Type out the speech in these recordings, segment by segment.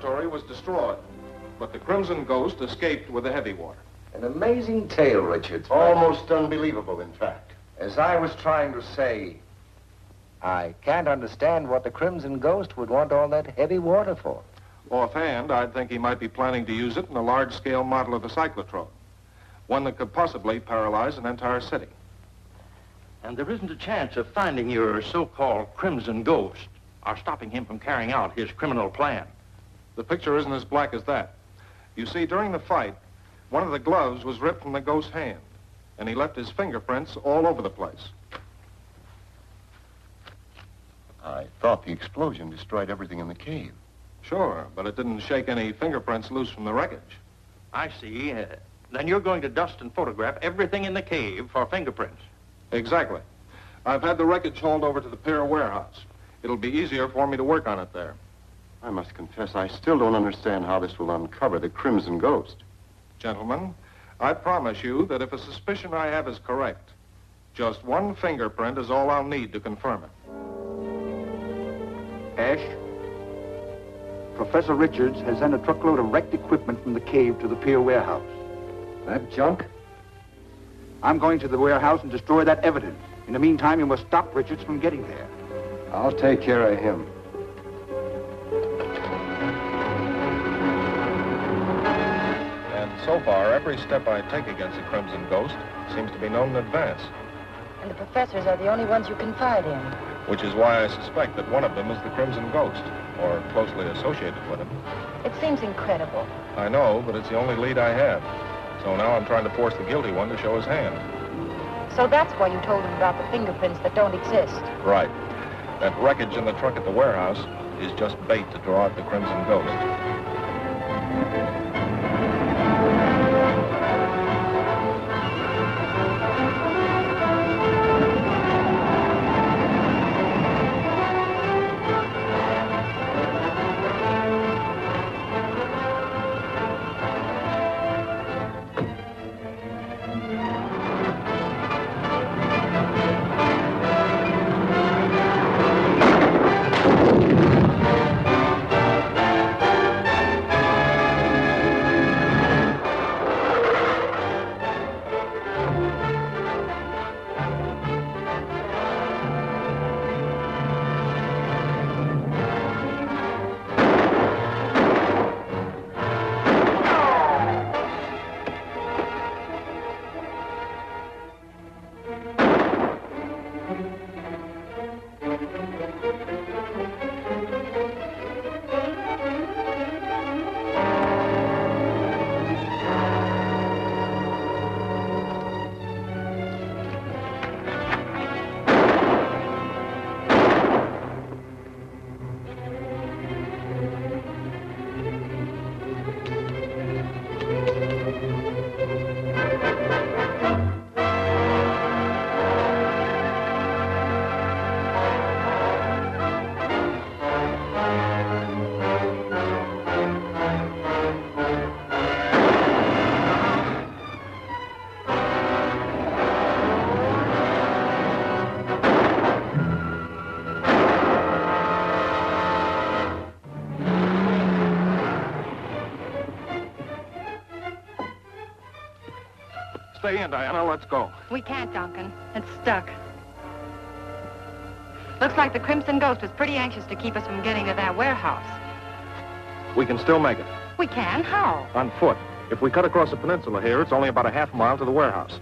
laboratory was destroyed, but the Crimson Ghost escaped with the heavy water. An amazing tale, Richards. Almost unbelievable, in fact. As I was trying to say, I can't understand what the Crimson Ghost would want all that heavy water for. Offhand, I'd think he might be planning to use it in a large-scale model of the Cyclotrode, one that could possibly paralyze an entire city. And there isn't a chance of finding your so-called Crimson Ghost or stopping him from carrying out his criminal plan. The picture isn't as black as that. You see, during the fight, one of the gloves was ripped from the ghost's hand, and he left his fingerprints all over the place. I thought the explosion destroyed everything in the cave. Sure, but it didn't shake any fingerprints loose from the wreckage. I see. Then you're going to dust and photograph everything in the cave for fingerprints. Exactly. I've had the wreckage hauled over to the pier warehouse. It'll be easier for me to work on it there. I must confess, I still don't understand how this will uncover the Crimson Ghost. Gentlemen, I promise you that if a suspicion I have is correct, just one fingerprint is all I'll need to confirm it. Ash, Professor Richards has sent a truckload of wrecked equipment from the cave to the pier warehouse. That junk? I'm going to the warehouse and destroy that evidence. In the meantime, you must stop Richards from getting there. I'll take care of him. And so far, every step I take against the Crimson Ghost seems to be known in advance. And the professors are the only ones you confide in. Which is why I suspect that one of them is the Crimson Ghost, or closely associated with him. It seems incredible. I know, but it's the only lead I have. So now I'm trying to force the guilty one to show his hand. So that's why you told him about the fingerprints that don't exist. Right. That wreckage in the truck at the warehouse is just bait to draw out the Crimson Ghost. Stay in, Diana. Let's go. We can't, Duncan. It's stuck. Looks like the Crimson Ghost was pretty anxious to keep us from getting to that warehouse. We can still make it. We can? How? On foot. If we cut across the peninsula here, it's only about a half mile to the warehouse.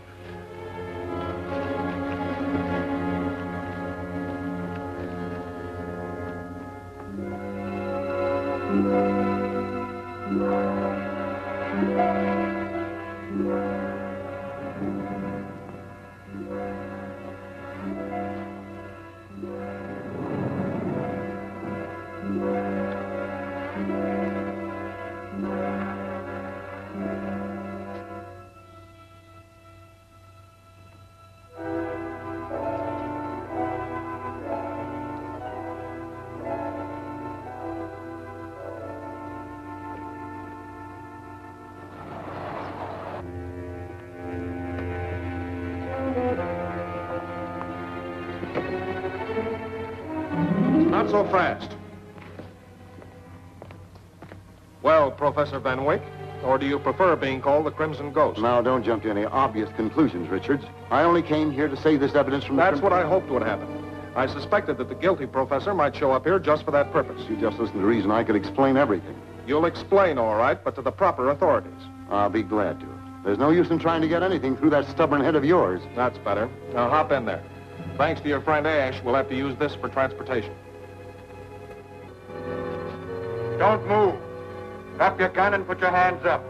Not so fast. Well, Professor Van Wyck, or do you prefer being called the Crimson Ghost? Now, don't jump to any obvious conclusions, Richards. I only came here to save this evidence from the... That's what I hoped would happen. I suspected that the guilty professor might show up here just for that purpose. You just listen to reason. I could explain everything. You'll explain, all right, but to the proper authorities. I'll be glad to. There's no use in trying to get anything through that stubborn head of yours. That's better. Now, hop in there. Thanks to your friend Ash, we'll have to use this for transportation. Don't move. Drop your gun and put your hands up.